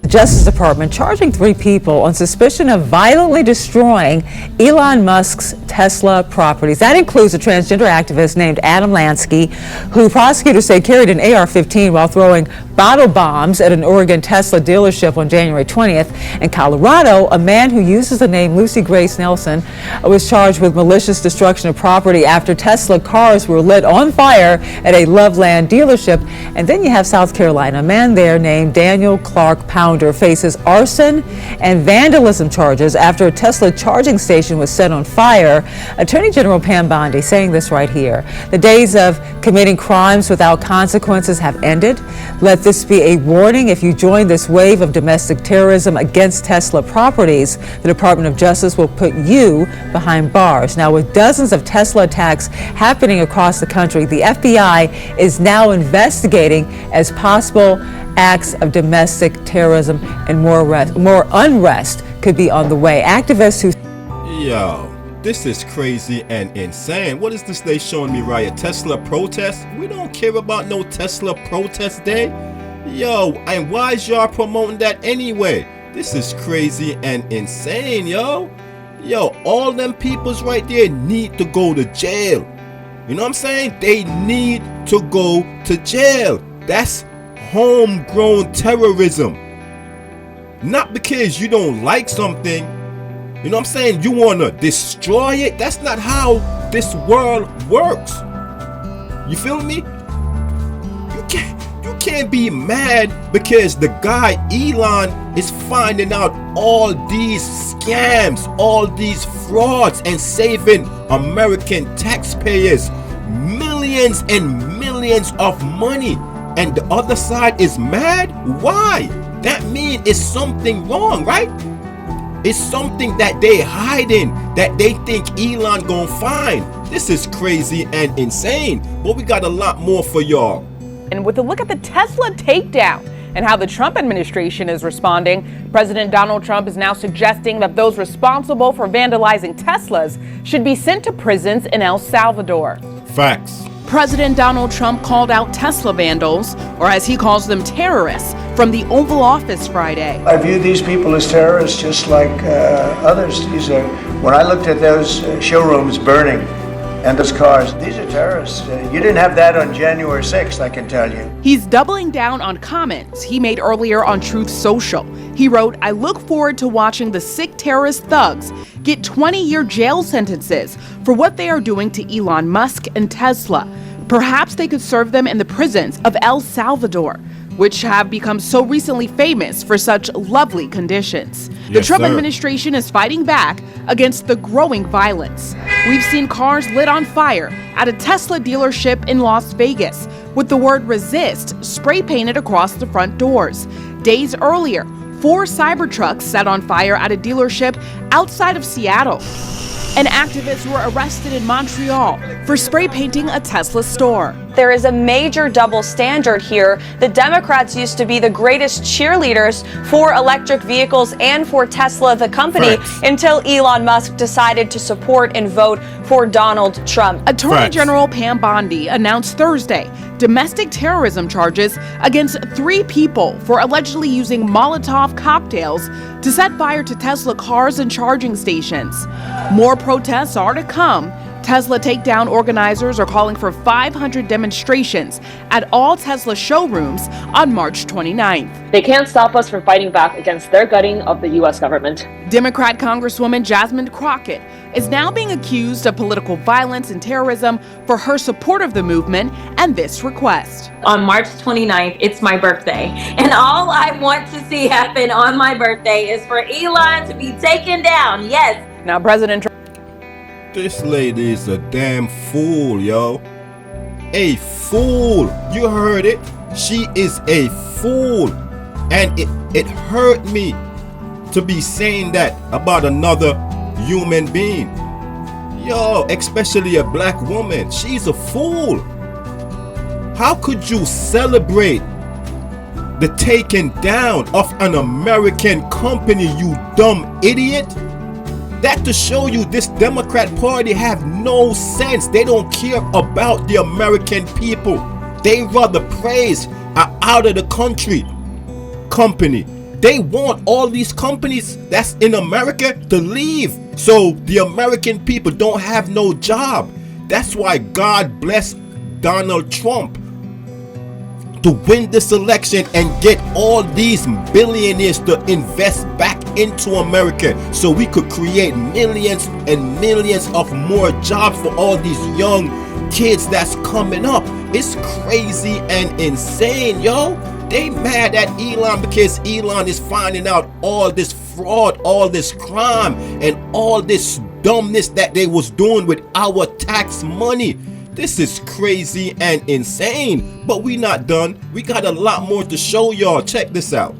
Justice Department charging 3 people on suspicion of violently destroying Elon Musk's Tesla properties. That includes a transgender activist named Adam Lansky, who prosecutors say carried an AR-15 while throwing bottle bombs at an Oregon Tesla dealership on January 20th. In Colorado, a man who uses the name Lucy Grace Nelson was charged with malicious destruction of property after Tesla cars were lit on fire at a Loveland dealership. And then you have South Carolina. A man there named Daniel Clark Pounder faces arson and vandalism charges after a Tesla charging station was set on fire. Attorney General Pam Bondi saying this right here. The days of committing crimes without consequences have ended. Let this be a warning. If you join this wave of domestic terrorism against Tesla properties, the Department of Justice will put you behind bars. Now, with dozens of Tesla attacks happening across the country, the FBI is now investigating as possible acts of domestic terrorism, and more unrest could be on the way. Activists who... Yo, this is crazy and insane. What is this they showing me right here? Tesla protest? We don't care about no Tesla protest day. Yo, and why is y'all promoting that anyway? This is crazy and insane, yo. Yo, all them peoples right there need to go to jail. You know what I'm saying? They need to go to jail. That's homegrown terrorism. Not because you don't like something. You know what I'm saying? You want to destroy it. That's not how this world works. You feel me? You can't be mad because the guy Elon is finding out all these scams, all these frauds, and saving American taxpayers millions and millions of money. And the other side is mad? Why? That means it's something wrong, right? It's something that they hiding, that they think Elon gonna find. This is crazy and insane, but we got a lot more for y'all. And with a look at the Tesla takedown and how the Trump administration is responding, President Donald Trump is now suggesting that those responsible for vandalizing Teslas should be sent to prisons in El Salvador. Facts. President Donald Trump called out Tesla vandals, or as he calls them, terrorists, from the Oval Office Friday. I view these people as terrorists just like others. When I looked at those showrooms burning and those cars, these are terrorists. You didn't have that on January 6th, I can tell you. He's doubling down on comments he made earlier on Truth Social. He wrote, "I look forward to watching the sick terrorist thugs get 20-year jail sentences for what they are doing to Elon Musk and Tesla. Perhaps they could serve them in the prisons of El Salvador, which have become so recently famous for such lovely conditions." The Trump administration is fighting back against the growing violence. We've seen cars lit on fire at a Tesla dealership in Las Vegas with the word resist spray painted across the front doors. Days earlier, 4 Cybertrucks set on fire at a dealership outside of Seattle. And activists were arrested in Montreal for spray painting a Tesla store. There is a major double standard here. The Democrats used to be the greatest cheerleaders for electric vehicles and for Tesla, the company, until Elon Musk decided to support and vote for Donald Trump. Attorney General Pam Bondi announced Thursday domestic terrorism charges against 3 people for allegedly using Molotov cocktails to set fire to Tesla cars and charging stations. More protests are to come. Tesla takedown organizers are calling for 500 demonstrations at all Tesla showrooms on March 29th. They can't stop us from fighting back against their gutting of the U.S. government. Democrat Congresswoman Jasmine Crockett is now being accused of political violence and terrorism for her support of the movement and this request. On March 29th, it's my birthday, and all I want to see happen on my birthday is for Elon to be taken down. Yes. Now, President Trump. This lady is a damn fool, yo. A fool. You heard it. She is a fool. And it hurt me to be saying that about another human being. Yo, especially a black woman. She's a fool. How could you celebrate the taking down of an American company, you dumb idiot? That to show you this Democrat Party have no sense. They don't care about the American people. They rather praise an out of the country company They want all these companies that's in America to leave, so the American people don't have no job. That's why God bless Donald Trump to win this election and get all these billionaires to invest back into America, so we could create millions and millions of more jobs for all these young kids that's coming up. It's crazy and insane, yo. They mad at Elon because Elon is finding out all this fraud, all this crime, and all this dumbness that they was doing with our tax money. This is crazy and insane, but we not done. We got a lot more to show y'all. Check this out.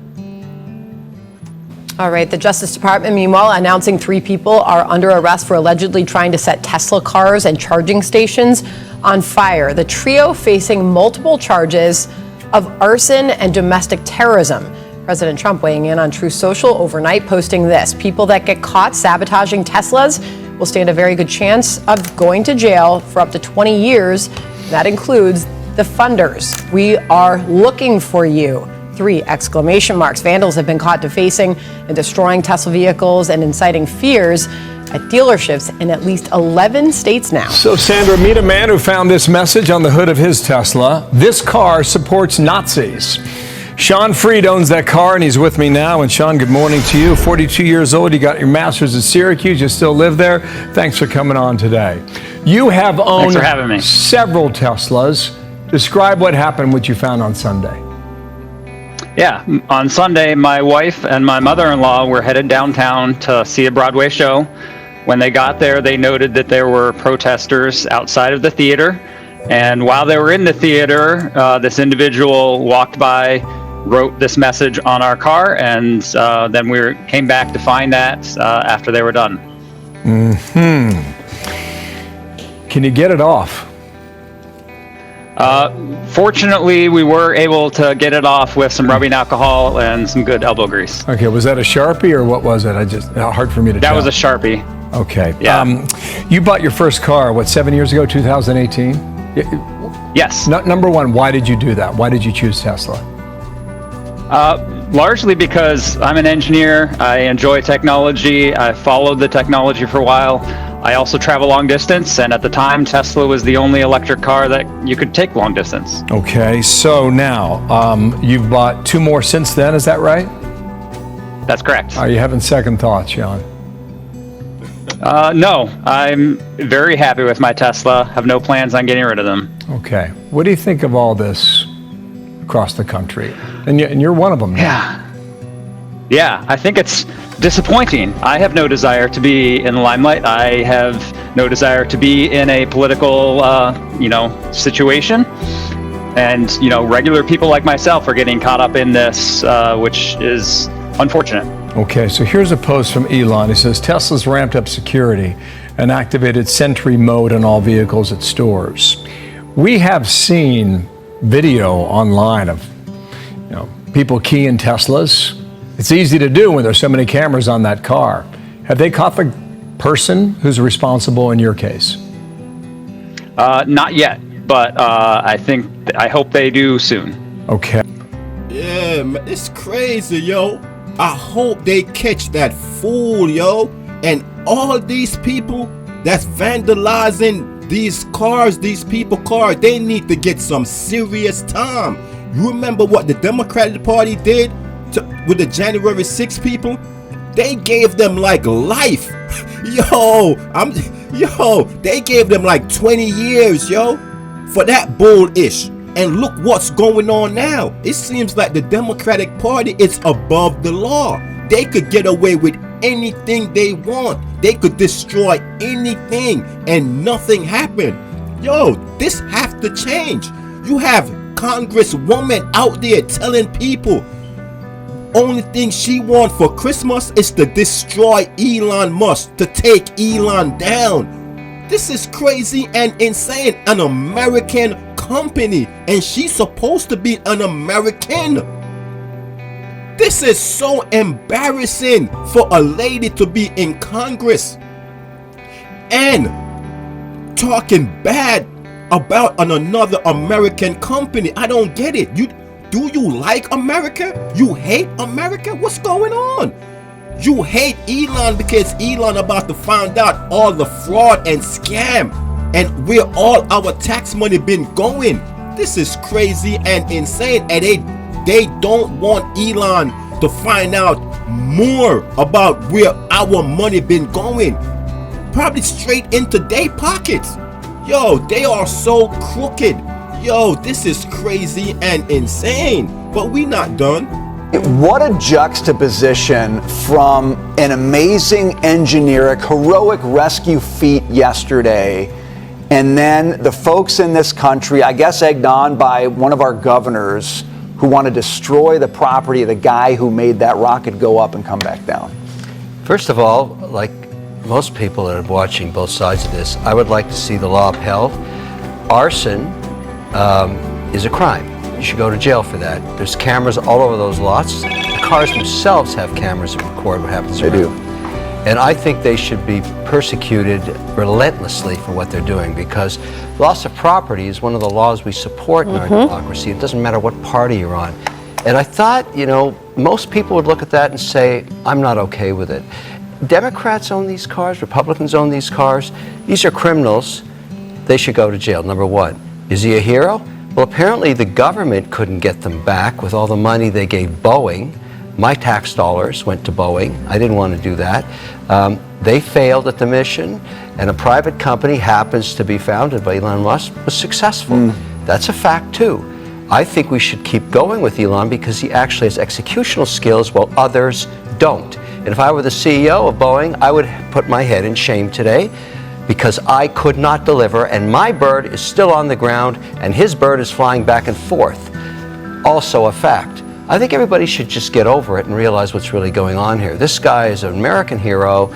All right, the Justice Department, meanwhile, announcing 3 people are under arrest for allegedly trying to set Tesla cars and charging stations on fire. The trio facing multiple charges of arson and domestic terrorism. President Trump weighing in on Truth Social overnight, posting this: people that get caught sabotaging Teslas will stand a very good chance of going to jail for up to 20 years. That includes the funders. We are looking for you. 3 exclamation marks. Vandals have been caught defacing and destroying Tesla vehicles and inciting fears at dealerships in at least 11 states now. So, Sandra, meet a man who found this message on the hood of his Tesla: "This car supports Nazis." Sean Freed owns that car, and he's with me now. And Sean, good morning to you. 42 years old, you got your master's at Syracuse, you still live there. Thanks for coming on today. You have owned several Teslas. Describe what happened, what you found on Sunday. Yeah, on Sunday, my wife and my mother-in-law were headed downtown to see a Broadway show. When they got there, they noted that there were protesters outside of the theater. And while they were in the theater, this individual walked by, wrote this message on our car, and then we came back to find that after they were done. Can you get it off? Fortunately, we were able to get it off with some rubbing alcohol and some good elbow grease. Okay, was that a Sharpie or what was it? Hard for me to tell. That was a Sharpie. Okay. Yeah. You bought your first car, 7 years ago, 2018? Yes. Number one, why did you do that? Why did you choose Tesla? Largely because I'm an engineer. I enjoy technology. I followed the technology for a while. I also travel long distance, and at the time, Tesla was the only electric car that you could take long distance. Okay, so now you've bought 2 more since then, is that right? That's correct. Are you having second thoughts, Sean? No, I'm very happy with my Tesla. Have no plans on getting rid of them. Okay. What do you think of all this across the country? And you're one of them now. Yeah, I think it's disappointing. I have no desire to be in the limelight. I have no desire to be in a political, situation. And, regular people like myself are getting caught up in this, which is unfortunate. Okay, so here's a post from Elon. He says, Tesla's ramped up security and activated Sentry mode on all vehicles at stores. We have seen video online of, people keying Teslas. It's easy to do when there's so many cameras on that car. Have they caught the person who's responsible in your case? Not yet, but I hope they do soon. Okay. Yeah, man, it's crazy, yo. I hope they catch that fool, yo. And all these people that's vandalizing these cars, these people cars, they need to get some serious time. You remember what the Democratic Party did with the January 6 people? They gave them like life. They gave them like 20 years, yo, for that bullish. And look what's going on now. It seems like the Democratic Party is above the law. They could get away with anything they want. They could destroy anything and nothing happened. Yo, this have to change. You have Congresswoman out there telling people only thing she wants for Christmas is to destroy Elon Musk, to take Elon down. This is crazy and insane. An American company, and she's supposed to be an American. This is so embarrassing for a lady to be in Congress and talking bad about another American company. I don't get it. Do you like America? You hate America? What's going on? You hate Elon because Elon about to find out all the fraud and scam and where all our tax money been going. This is crazy and insane, and they don't want Elon to find out more about where our money been going. Probably straight into their pockets. Yo, they are so crooked. Yo, this is crazy and insane. But we not done. What a juxtaposition from an amazing engineering, heroic rescue feat yesterday, and then the folks in this country, I guess egged on by one of our governors, who want to destroy the property of the guy who made that rocket go up and come back down. First of all, like most people that are watching both sides of this, I would like to see the law upheld. Arson is a crime. You should go to jail for that. There's cameras all over those lots. The cars themselves have cameras that record what happens around. They do. And I think they should be persecuted relentlessly for what they're doing, because loss of property is one of the laws we support in our democracy. It doesn't matter what party you're on. And I thought, most people would look at that and say, I'm not okay with it. Democrats own these cars, Republicans own these cars. These are criminals. They should go to jail, number one. Is he a hero? Well, apparently the government couldn't get them back with all the money they gave Boeing. My tax dollars went to Boeing. I didn't want to do that. They failed at the mission, and a private company happens to be founded by Elon Musk was successful. That's a fact too. I think we should keep going with Elon because he actually has executional skills while others don't. And if I were the CEO of Boeing, I would put my head in shame today because I could not deliver, and my bird is still on the ground and his bird is flying back and forth. Also a fact. I think everybody should just get over it and realize what's really going on here. This guy is an American hero.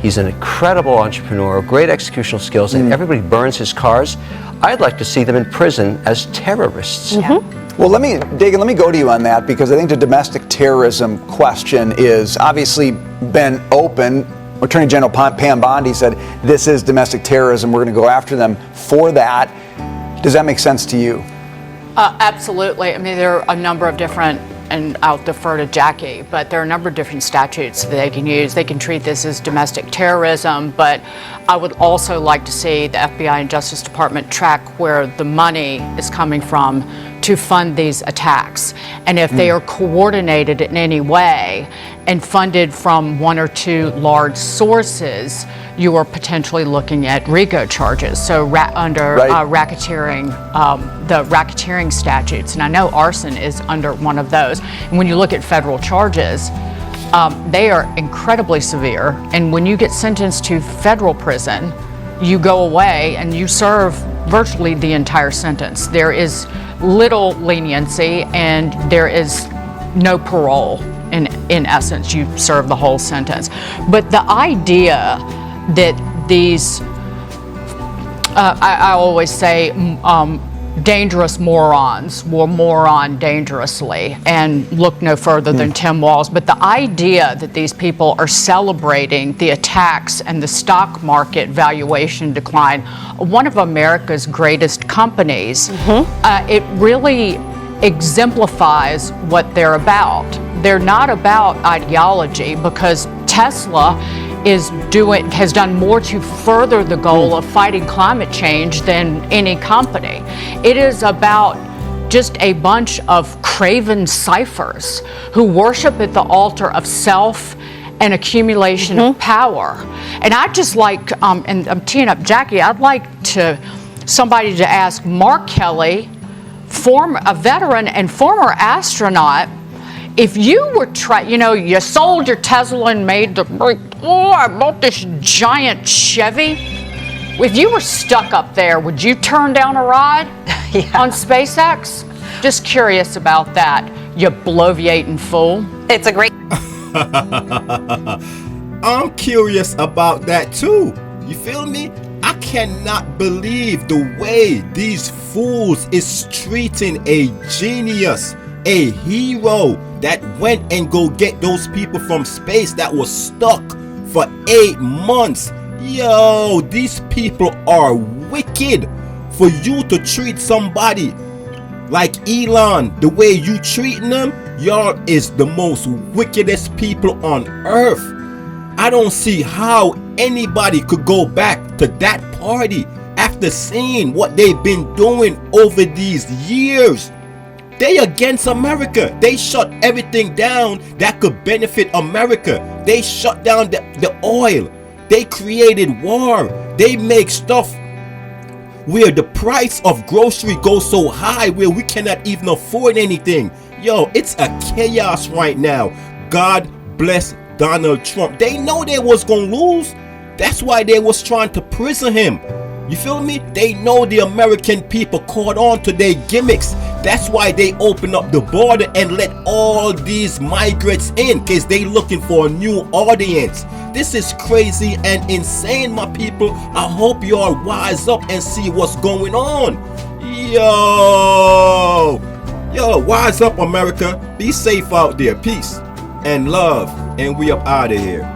He's an incredible entrepreneur, great executional skills, and everybody burns his cars. I'd like to see them in prison as terrorists. Well, Dagan, let me go to you on that, because I think the domestic terrorism question is obviously been open. Attorney General Pam Bondi said this is domestic terrorism. We're going to go after them for that. Does that make sense to you? Absolutely. I mean, there are a number of different, and I'll defer to Jackie, but there are a number of different statutes that they can use. They can treat this as domestic terrorism, but I would also like to see the FBI and Justice Department track where the money is coming from to fund these attacks. And if they are coordinated in any way and funded from one or two large sources, you are potentially looking at RICO charges, so under racketeering, the racketeering statutes. And I know arson is under one of those. And when you look at federal charges, they are incredibly severe. And when you get sentenced to federal prison, you go away and you serve virtually the entire sentence. There is little leniency and there is no parole. In essence, you serve the whole sentence. But the idea that these, I always say, dangerous morons will moron dangerously and look no further than Tim Walz. But the idea that these people are celebrating the attacks and the stock market valuation decline, one of America's greatest companies, it really exemplifies what they're about. They're not about ideology, because Tesla has done more to further the goal of fighting climate change than any company. It is about just a bunch of craven ciphers who worship at the altar of self and accumulation of power. And I'd just like, and I'm teeing up Jackie, I'd like somebody to ask Mark Kelly, a veteran and former astronaut, if you were you sold your Tesla and made I bought this giant Chevy. If you were stuck up there, would you turn down a ride on SpaceX? Just curious about that, you bloviating fool. It's a great. I'm curious about that too. You feel me? I cannot believe the way these fools is treating a genius, a hero that went and go get those people from space that was stuck for 8 months. Yo, these people are wicked. For you to treat somebody Like Elon, the way you treating them, y'all is the most wickedest people on earth. I don't see how anybody could go back to that party after seeing what they've been doing over these years. They against America. They shut everything down that could benefit America. They shut down the oil. They created war. They make stuff where the price of grocery goes so high where we cannot even afford anything. Yo, it's a chaos right now. God bless Donald Trump. They know they was gonna lose. That's why they was trying to prison him. You feel me? They know the American people caught on to their gimmicks. That's why they open up the border and let all these migrants in, because they looking for a new audience. This is crazy and insane, my people. I hope you all wise up and see what's going on. Yo, wise up, America. Be safe out there. Peace and love. And we up out of here.